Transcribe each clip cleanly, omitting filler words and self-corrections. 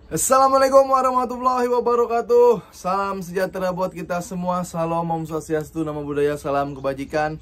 Assalamualaikum warahmatullahi wabarakatuh. Salam sejahtera buat kita semua. Salam Om Swastiastu, Namo Buddhaya, salam kebajikan.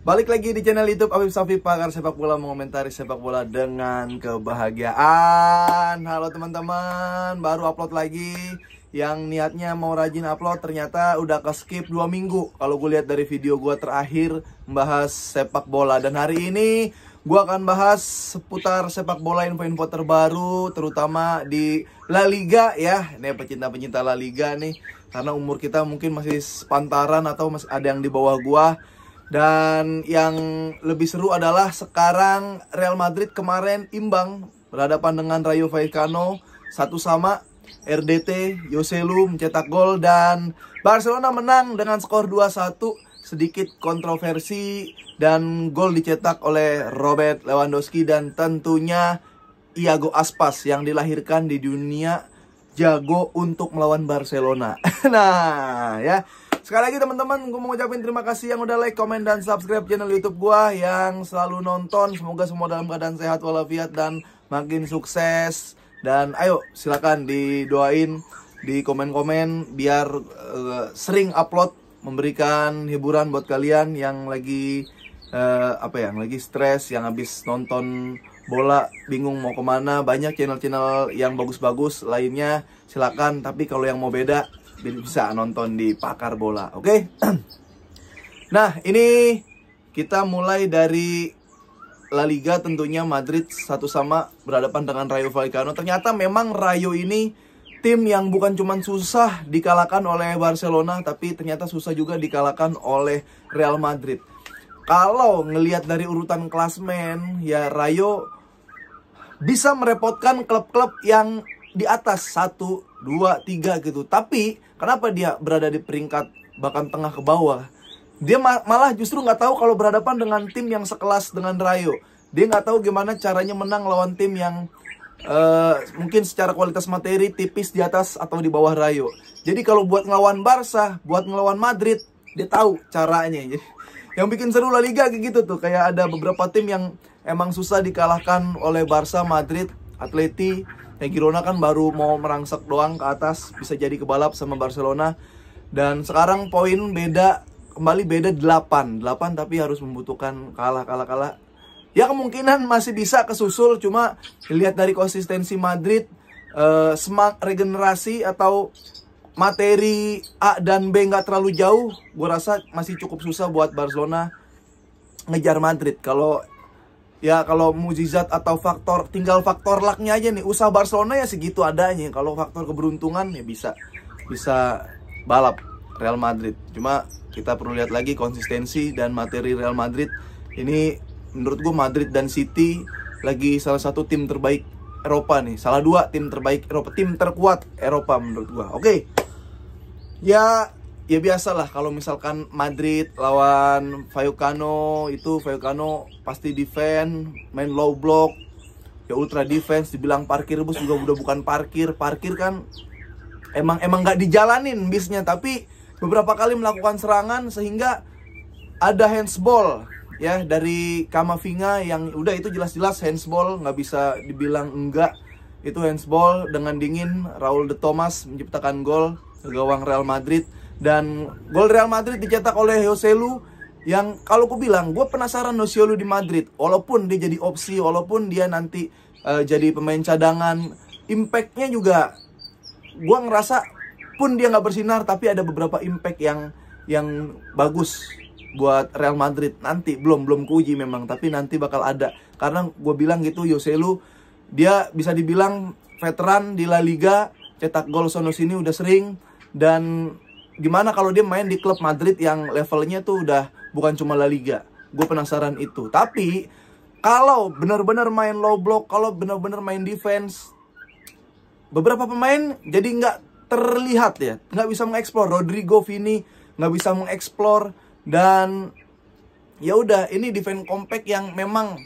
Balik lagi di channel YouTube Afif Safif, pakar sepak bola, mengomentari sepak bola dengan kebahagiaan. Halo teman-teman, baru upload lagi. Yang niatnya mau rajin upload ternyata udah ke skip 2 minggu. Kalau gue lihat dari video gue terakhir membahas sepak bola. Dan hari ini gue akan bahas seputar sepak bola, info-info terbaru, terutama di La Liga ya. Ini pecinta-pecinta La Liga nih, karena umur kita mungkin masih sepantaran atau masih ada yang di bawah gue. Dan yang lebih seru adalah sekarang Real Madrid kemarin imbang berhadapan dengan Rayo Vallecano 1-1. RDT, Joselu mencetak gol dan Barcelona menang dengan skor 2-1. Sedikit kontroversi dan gol dicetak oleh Robert Lewandowski dan tentunya Iago Aspas yang dilahirkan di dunia jago untuk melawan Barcelona. Nah ya, sekali lagi teman-teman, gue mau ngucapin terima kasih yang udah like, komen, dan subscribe channel YouTube gue, yang selalu nonton. Semoga semua dalam keadaan sehat walafiat dan makin sukses. Dan ayo silakan didoain di komen-komen biar sering upload, memberikan hiburan buat kalian yang lagi yang lagi stres, yang habis nonton bola bingung mau kemana. Banyak channel-channel yang bagus-bagus lainnya, silakan. Tapi kalau yang mau beda bisa nonton di Pakar Bola, oke? Nah, ini kita mulai dari La Liga, tentunya Madrid 1-1 berhadapan dengan Rayo Vallecano. Ternyata memang Rayo ini tim yang bukan cuma susah dikalahkan oleh Barcelona, tapi ternyata susah juga dikalahkan oleh Real Madrid. Kalau ngelihat dari urutan klasmen, ya Rayo bisa merepotkan klub-klub yang di atas 1, 2, 3 gitu. Tapi kenapa dia berada di peringkat bahkan tengah ke bawah? Dia malah justru nggak tahu kalau berhadapan dengan tim yang sekelas dengan Rayo. Dia nggak tahu gimana caranya menang lawan tim yang mungkin secara kualitas materi tipis di atas atau di bawah Rayo. Jadi kalau buat ngelawan Barca, buat ngelawan Madrid, dia tahu caranya. Jadi yang bikin seru La Liga kayak gitu tuh. Kayak ada beberapa tim yang emang susah dikalahkan oleh Barca, Madrid, Atleti. Kayak Girona kan baru mau merangsek doang ke atas, bisa jadi kebalap sama Barcelona. Dan sekarang poin beda, kembali beda 8 tapi harus membutuhkan kalah. Ya kemungkinan masih bisa kesusul, cuma dilihat dari konsistensi Madrid, semak regenerasi atau materi A dan B nggak terlalu jauh, gue rasa masih cukup susah buat Barcelona ngejar Madrid. Kalau mukjizat atau tinggal faktor lucknya aja nih. Usaha Barcelona ya segitu adanya. Kalau faktor keberuntungan ya bisa balap Real Madrid. Cuma kita perlu lihat lagi konsistensi dan materi Real Madrid. Ini menurut gue Madrid dan City lagi salah satu tim terbaik Eropa nih. Salah 2 tim terbaik Eropa, tim terkuat Eropa menurut gue. Oke. Ya biasalah kalau misalkan Madrid lawan Vallecano, itu Vallecano pasti defense, main low block, ya ultra defense. Dibilang parkir bus juga udah bukan parkir kan emang nggak dijalanin bisnya, tapi beberapa kali melakukan serangan sehingga ada handsball ya dari Camavinga yang udah itu jelas-jelas handsball, nggak bisa dibilang enggak. Itu handsball dengan dingin. Raul de Thomas menciptakan gol ke gawang Real Madrid. Dan gol Real Madrid dicetak oleh Joselu, yang kalau aku bilang, gue penasaran Joselu di Madrid. Walaupun dia jadi opsi, walaupun dia nanti jadi pemain cadangan, impactnya juga gue ngerasa pun dia nggak bersinar, tapi ada beberapa impact yang bagus buat Real Madrid. Nanti belum keuji memang, tapi nanti bakal ada. Karena gue bilang gitu, Joselu dia bisa dibilang veteran di La Liga, cetak gol sono sini udah sering. Dan gimana kalau dia main di klub Madrid yang levelnya tuh udah bukan cuma La Liga. Gue penasaran itu. Tapi kalau benar-benar main low block, kalau benar-benar main defense, beberapa pemain jadi nggak terlihat ya, nggak bisa mengeksplor. Rodrigo, Vini nggak bisa mengeksplor. Dan ya udah, ini defense compact yang memang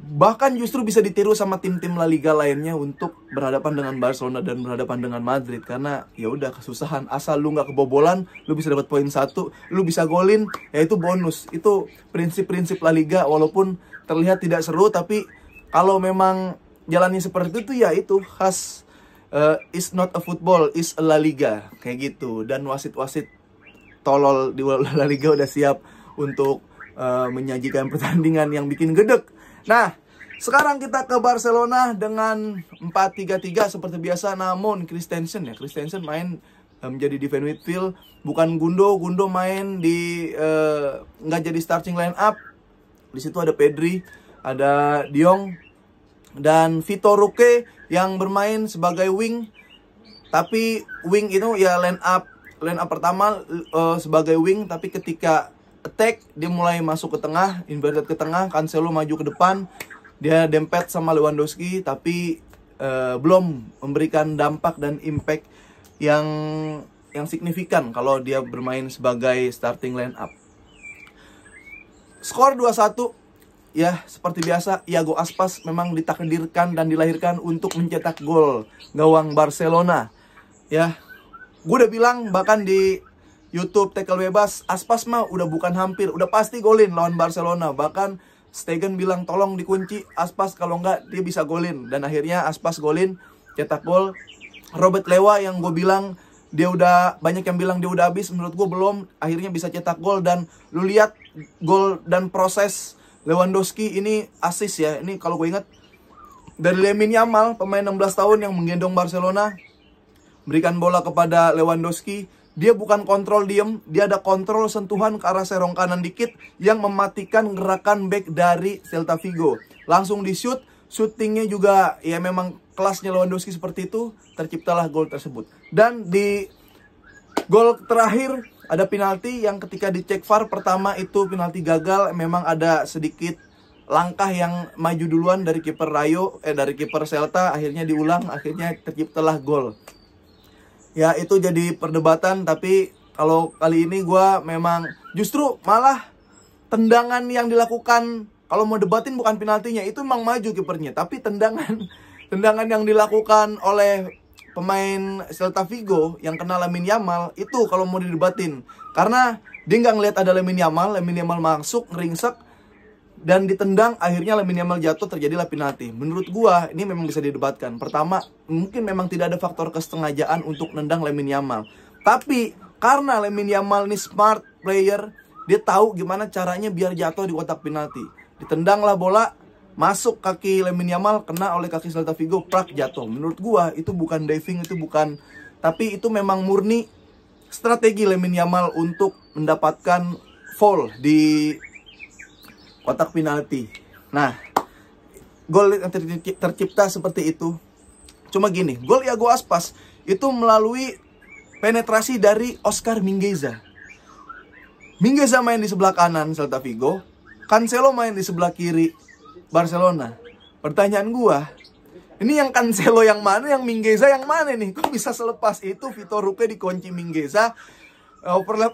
bahkan justru bisa ditiru sama tim-tim La Liga lainnya untuk berhadapan dengan Barcelona dan berhadapan dengan Madrid. Karena ya udah kesusahan, asal lu nggak kebobolan, lu bisa dapat poin 1, lu bisa golin, ya itu bonus. Itu prinsip-prinsip La Liga, walaupun terlihat tidak seru, tapi kalau memang jalannya seperti itu ya itu khas is not a football, is a La Liga, kayak gitu. Dan wasit-wasit tolol di La Liga udah siap untuk menyajikan pertandingan yang bikin gedek. Nah, sekarang kita ke Barcelona dengan 4-3-3 seperti biasa, namun Christensen main menjadi defense midfield, bukan Gundo main di nggak jadi starting line up. Di situ ada Pedri, ada De Jong, dan Vitor Roque yang bermain sebagai wing. Tapi wing itu ya line up pertama sebagai wing, tapi ketika attack dia mulai masuk ke tengah, inverted ke tengah, Cancelo maju ke depan, dia dempet sama Lewandowski, tapi belum memberikan dampak dan impact yang signifikan kalau dia bermain sebagai starting line up. Skor 2-1. Ya, seperti biasa, Iago Aspas memang ditakdirkan dan dilahirkan untuk mencetak gol gawang Barcelona. Ya, gue udah bilang bahkan di YouTube tackle bebas, Aspas mah udah bukan hampir, udah pasti golin lawan Barcelona. Bahkan Stegen bilang tolong dikunci Aspas, kalau enggak dia bisa golin. Dan akhirnya Aspas golin, cetak gol. Robert Lewa yang gue bilang dia udah, banyak yang bilang dia udah habis, menurut gue belum, akhirnya bisa cetak gol. Dan lu lihat gol dan proses Lewandowski ini assist ya. Ini kalau gue ingat dari Lamine Yamal, pemain 16 tahun yang menggendong Barcelona, berikan bola kepada Lewandowski. Dia bukan kontrol diem, dia ada kontrol sentuhan ke arah serong kanan dikit yang mematikan gerakan back dari Celta Vigo. Langsung di shoot, shootingnya juga ya memang kelasnya Lewandowski seperti itu, terciptalah gol tersebut. Dan di gol terakhir ada penalti yang ketika dicek VAR pertama itu penalti gagal, memang ada sedikit langkah yang maju duluan dari kiper dari kiper Celta, akhirnya diulang, akhirnya terciptalah gol. Ya itu jadi perdebatan, tapi kalau kali ini gue memang justru malah tendangan yang dilakukan, kalau mau debatin bukan penaltinya, itu memang maju kipernya, tapi tendangan yang dilakukan oleh pemain Celta Vigo yang kena Lamine Yamal itu kalau mau didebatin, karena dia nggak ngeliat ada Lamine Yamal masuk ngeringsek dan ditendang, akhirnya Lamine Yamal jatuh, terjadilah penalti. Menurut gua ini memang bisa didebatkan. Pertama, mungkin memang tidak ada faktor kesengajaan untuk nendang Lamine Yamal. Tapi karena Lamine Yamal ini smart player, dia tahu gimana caranya biar jatuh di kotak penalti. Ditendanglah bola, masuk kaki Lamine Yamal, kena oleh kaki Celta Vigo, prak, jatuh. Menurut gua itu bukan diving, itu bukan, tapi itu memang murni strategi Lamine Yamal untuk mendapatkan foul di kotak penalti. Nah, gol yang tercipta seperti itu. Cuma gini, gol Iago Aspas itu melalui penetrasi dari Oscar Mingueza. Mingueza main di sebelah kanan Celta Vigo, Cancelo main di sebelah kiri Barcelona. Pertanyaan gua, ini yang Cancelo yang mana, yang Mingueza yang mana nih? Kok bisa selepas itu Vitor Roque dikunci Mingueza?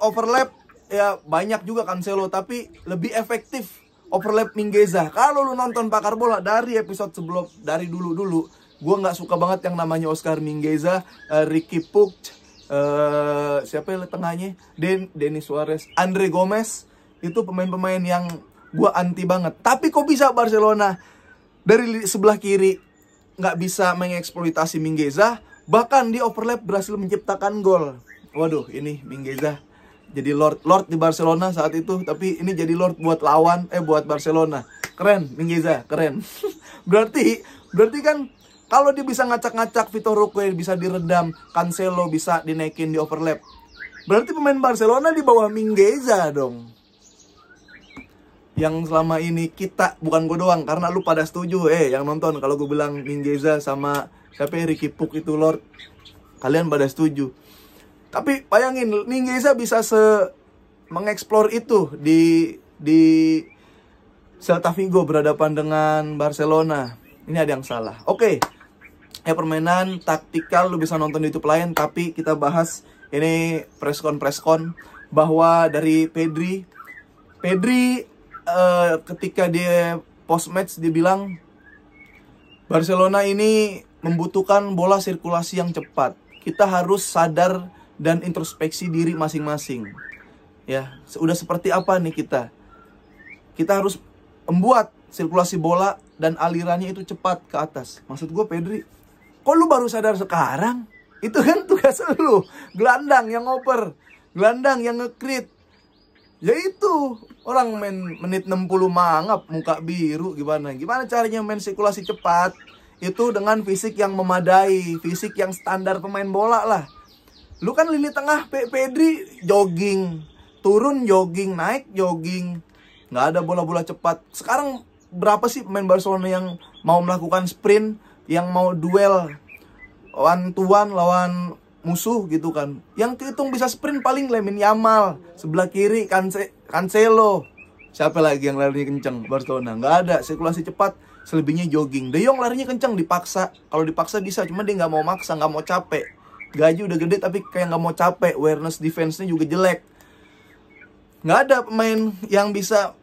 Overlap ya banyak juga Cancelo, tapi lebih efektif overlap Mingueza. Kalau lu nonton Pakar Bola dari episode sebelum, dari dulu, gue nggak suka banget yang namanya Oscar Mingueza, Ricky Puig, siapa yang tengahnya, Denis Suarez, Andre Gomez, itu pemain-pemain yang gue anti banget. Tapi kok bisa Barcelona dari sebelah kiri nggak bisa mengeksploitasi Mingueza, bahkan di overlap berhasil menciptakan gol. Waduh, ini Mingueza jadi Lord di Barcelona saat itu, tapi ini jadi Lord buat buat Barcelona. Keren, Mingueza, keren. berarti kan kalau dia bisa ngacak-ngacak Vitor Roque, bisa diredam, Cancelo bisa dinaikin di overlap, berarti pemain Barcelona di bawah Mingueza dong. Yang selama ini kita, bukan gue doang, karena lu pada setuju yang nonton kalau gue bilang Mingueza sama siapa Ricky Puig itu Lord, kalian pada setuju. Tapi bayangin, Mingueza bisa mengeksplor itu di Celta Vigo berhadapan dengan Barcelona. Ini ada yang salah. Oke. Permainan taktikal lu bisa nonton di YouTube lain, tapi kita bahas ini preskon bahwa dari Pedri ketika dia post match dia bilang Barcelona ini membutuhkan bola sirkulasi yang cepat. Kita harus sadar dan introspeksi diri masing-masing. Ya, udah seperti apa nih kita? Kita harus membuat sirkulasi bola dan alirannya itu cepat ke atas. Maksud gue Pedri, kok Kok lu baru sadar sekarang? Itu kan tugas lu. Gelandang yang ngoper, gelandang yang nge-create. Ya itu, orang main menit 60 mangap, muka biru gimana? Gimana caranya main sirkulasi cepat? Itu dengan fisik yang memadai, fisik yang standar pemain bola lah. Lu kan lini tengah, Pedri jogging, turun jogging, naik jogging. Nggak ada bola-bola cepat. Sekarang berapa sih pemain Barcelona yang mau melakukan sprint, yang mau duel one to one lawan musuh gitu kan? Yang kehitung bisa sprint paling Lamine Yamal, sebelah kiri Cancelo. Siapa lagi yang larinya kenceng Barcelona? Nggak ada. Sirkulasi cepat, selebihnya jogging. De Jong larinya kenceng, dipaksa. Kalau dipaksa bisa, cuma dia nggak mau maksa, nggak mau capek. Gaji udah gede tapi kayak nggak mau capek. Awareness defense-nya juga jelek. Nggak ada pemain yang bisa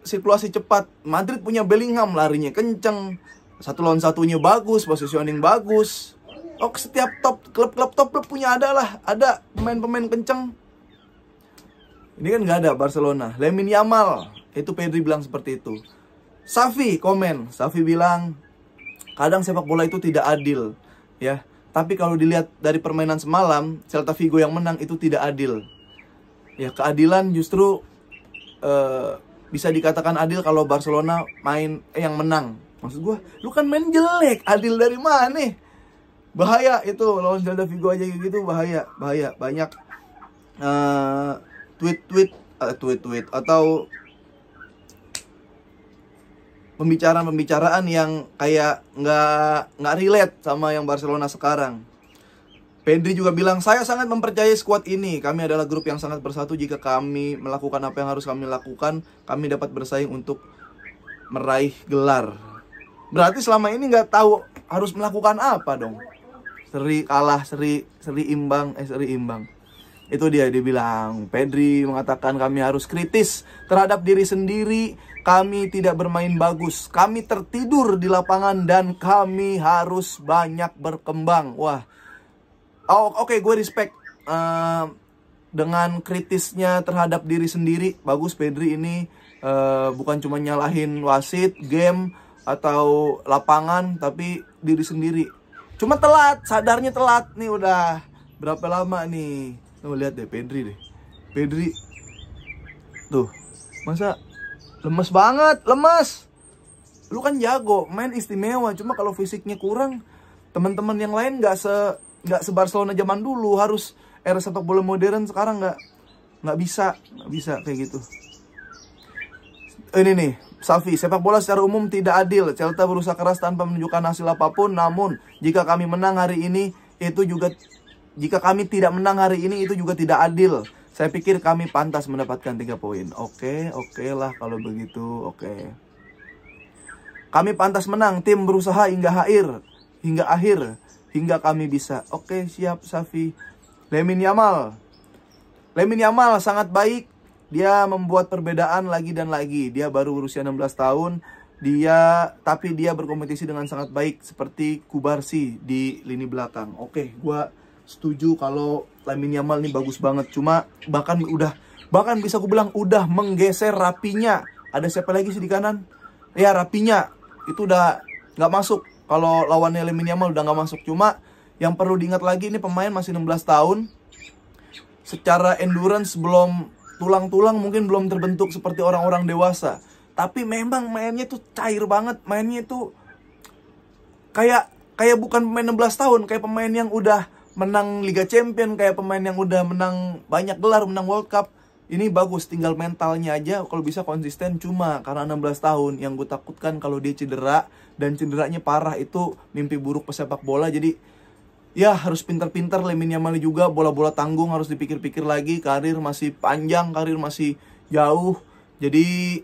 sirkulasi cepat. Madrid punya Bellingham, larinya kenceng, satu lawan satunya bagus, positioning bagus. Oh, setiap klub punya ada pemain-pemain kenceng. Ini kan nggak ada Barcelona. Lamine Yamal, itu Pedri bilang seperti itu. Xavi komen, Xavi bilang kadang sepak bola itu tidak adil, ya. Tapi kalau dilihat dari permainan semalam, Celta Vigo yang menang itu tidak adil. Ya, keadilan justru bisa dikatakan adil kalau Barcelona main yang menang. Maksud gue, lu kan main jelek, adil dari mana? Bahaya itu lawan Celta Vigo aja gitu, bahaya. Banyak tweet atau pembicaraan yang kayak nggak relate sama yang Barcelona sekarang. Pedri juga bilang, saya sangat mempercayai skuad ini. Kami adalah grup yang sangat bersatu. Jika kami melakukan apa yang harus kami lakukan, kami dapat bersaing untuk meraih gelar. Berarti selama ini nggak tahu harus melakukan apa dong. Seri kalah, seri imbang. Itu dia bilang. Pedri mengatakan kami harus kritis terhadap diri sendiri. Kami tidak bermain bagus. Kami tertidur di lapangan dan kami harus banyak berkembang. Wah. Oke, gue respect dengan kritisnya terhadap diri sendiri. Bagus Pedri ini bukan cuma nyalahin wasit, game atau lapangan, tapi diri sendiri. Cuma telat, sadarnya telat. Nih udah berapa lama nih. Tuh lihat deh Pedri deh. Pedri tuh, masa lemes banget, lemes. Lu kan jago, main istimewa. Cuma kalau fisiknya kurang, teman-teman yang lain nggak se Barcelona zaman dulu. Harus era sepak bola modern sekarang nggak bisa kayak gitu. Ini nih, Xavi, sepak bola secara umum tidak adil. Celta berusaha keras tanpa menunjukkan hasil apapun. Namun, jika kami menang hari ini, jika kami tidak menang hari ini, itu juga tidak adil. Saya pikir kami pantas mendapatkan 3 poin. Oke lah kalau begitu, oke. Kami pantas menang, tim berusaha hingga akhir, hingga kami bisa. Oke, siap Xavi. Lamine Yamal sangat baik. Dia membuat perbedaan lagi dan lagi. Dia baru berusia 16 tahun. Tapi dia berkompetisi dengan sangat baik. Seperti Kubarsi di lini belakang. Oke, gue setuju kalau Lamine Yamal ini bagus banget. Cuma bahkan bisa gue bilang udah menggeser Rapinya. Ada siapa lagi sih di kanan? Ya, Rapinya. Itu udah gak masuk. Kalau lawannya Lamine Yamal udah gak masuk. Cuma yang perlu diingat lagi, ini pemain masih 16 tahun. Secara endurance tulang-tulang mungkin belum terbentuk seperti orang-orang dewasa. Tapi memang mainnya tuh cair banget. Mainnya tuh kayak bukan pemain 16 tahun. Kayak pemain yang udah menang Liga Champion. Kayak pemain yang udah menang banyak gelar, menang World Cup. Ini bagus, tinggal mentalnya aja kalau bisa konsisten. Cuma karena 16 tahun, yang gue takutkan kalau dia cedera. Dan cederanya parah, itu mimpi buruk pesepak bola. Jadi ya harus pintar-pintar. Lamine Yamal juga bola-bola tanggung harus dipikir-pikir lagi. Karir masih panjang, karir masih jauh. Jadi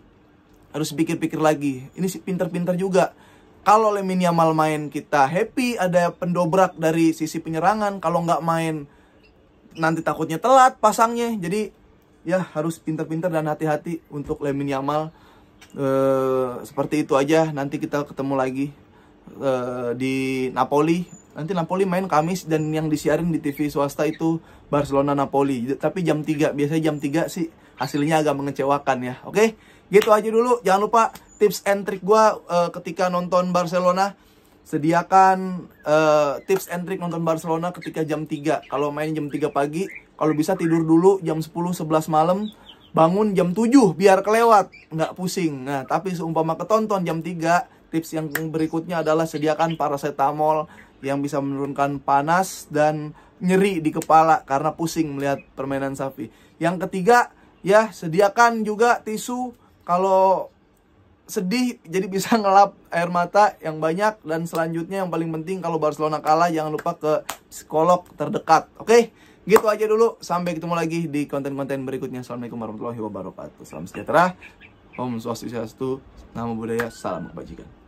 harus pikir-pikir lagi. Ini sih pintar-pintar juga. Kalau Lamine Yamal main, kita happy, ada pendobrak dari sisi penyerangan. Kalau nggak main, nanti takutnya telat pasangnya. Jadi ya harus pintar-pintar dan hati-hati untuk Lamine Yamal. Seperti itu aja. Nanti kita ketemu lagi di Napoli. Nanti Napoli main Kamis, dan yang disiarin di TV swasta itu Barcelona-Napoli. Tapi jam 3, biasanya jam 3 sih hasilnya agak mengecewakan ya. Oke, gitu aja dulu. Jangan lupa tips and trick gue ketika nonton Barcelona. sediakan tips and trick nonton Barcelona ketika jam 3. Kalau main jam 3 pagi, kalau bisa tidur dulu jam 10-11 malam, bangun jam 7 biar kelewat, nggak pusing. Nah, tapi seumpama ketonton jam 3, tips yang berikutnya adalah sediakan paracetamol yang bisa menurunkan panas dan nyeri di kepala karena pusing melihat permainan Xavi. Yang ketiga, ya sediakan juga tisu kalau sedih, jadi bisa ngelap air mata yang banyak. Dan selanjutnya yang paling penting, kalau Barcelona kalah jangan lupa ke psikolog terdekat. Oke, gitu aja dulu. Sampai ketemu lagi di konten-konten berikutnya. Assalamualaikum warahmatullahi wabarakatuh. Salam sejahtera, Om Swastiastu, Namo Buddhaya, salam kebajikan.